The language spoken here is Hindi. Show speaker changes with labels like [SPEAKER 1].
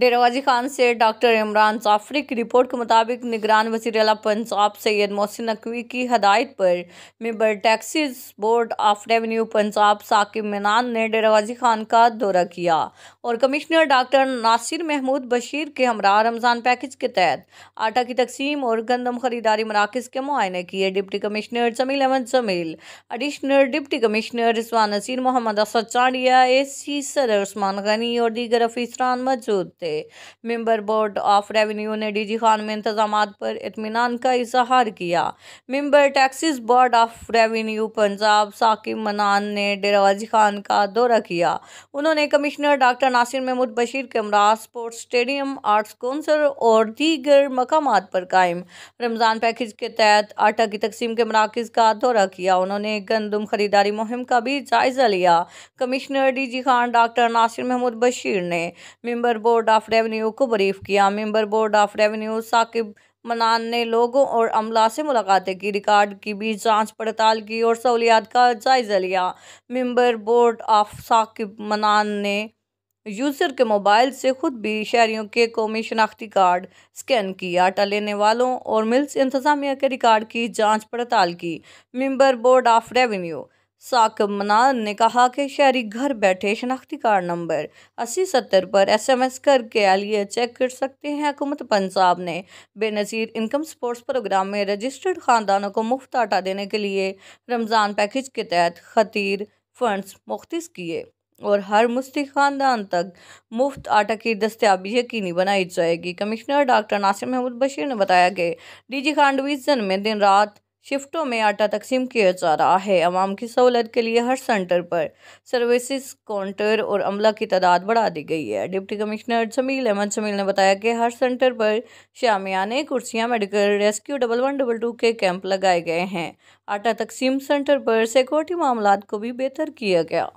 [SPEAKER 1] डेरा गाजी खान से डॉक्टर इमरान जाफरी की रिपोर्ट के मुताबिक निगरान वज़ीर आला पंजाब सैयद मोहसिन नकवी की हदायत पर member taxes board of revenue Punjab Saqib Minan ने डेरा गाजी खान का दौरा किया और कमिश्नर डॉक्टर नासिर महमूद बशीर के हमरा रमज़ान पैकेज के तहत आटा की तकसीम और गंदम खरीदारी मराकज़ के मुआयने किए। Deputy commissioner Jameel Ahmed Jameel, additional deputy commissioner Rizwan Naseer, Mohammad Asad Chandia, AC सदर उस्मान गनी और दीगर अफसरान मौजूद थे। मेंबर बोर्ड ऑफ रेवेन्यू ने DG खान में इंतजामात पर इत्मीनान का इजहार किया। Member taxes board of revenue Punjab Saqib Minan ने डेरा गाजी खान का दौरा किया। उन्होंने कमिश्नर डॉक्टर नासिर महमूद बशीर के हमरा स्पोर्ट्स स्टेडियम, आर्ट्स काउंसिल और दीगर मकामात पर कायम रमज़ान पैकेज के तहत आटा की तकसीम के मराकज़ का दौरा किया। उन्होंने गंदम खरीदारी मुहिम का भी जायजा लिया। Commissioner DG Khan doctor Nasir Mahmood Bashir ने मेंबर बोर्ड ऑफ रेवेन्यू को ब्रीफ किया। Member board of revenue Saqib Minan ने लोगों और अमला से मुलाकातें की, रिकॉर्ड की भी जांच पड़ताल की और सहूलियात का जायजा लिया। Member board of Saqib Minan ने यूज़र के मोबाइल से खुद भी शहरियों के कौमी शनाख्ती कार्ड स्कैन किए, आटा लेने वालों और मिल्स इंतजामिया के रिकॉर्ड की जांच पड़ताल की। Member board of revenue Saqib Minan ने कहा कि शहरी घर बैठे शनाख्ती कार्ड नंबर 8070 पर SMS करके आलिया चेक कर सकते हैं। हुकूमत पंजाब ने बेनज़ीर इनकम सपोर्ट्स प्रोग्राम में रजिस्टर्ड खानदानों को मुफ्त आटा देने के लिए रमज़ान पैकेज के तहत खतीर फंड्स मुख्तस किए और हर मुस्तहिक खानदान तक मुफ्त आटा की दस्तयाबी यकीनी बनाई जाएगी। कमिश्नर डॉक्टर नासिर महमूद बशीर ने बताया कि DG खान डिवीज़न में दिन रात शिफ्टों में आटा तकसीम किया जा रहा है। अवाम की सहूलत के लिए हर सेंटर पर सर्विसेज काउंटर और अमला की तादाद बढ़ा दी गई है। डिप्टी कमिश्नर जमील अहमद जमील ने बताया कि हर सेंटर पर शामियाने कुर्सियां, मेडिकल रेस्क्यू 1122 के कैंप लगाए गए हैं। आटा तकसीम सेंटर पर सिक्योरिटी मामलात को भी बेहतर किया गया।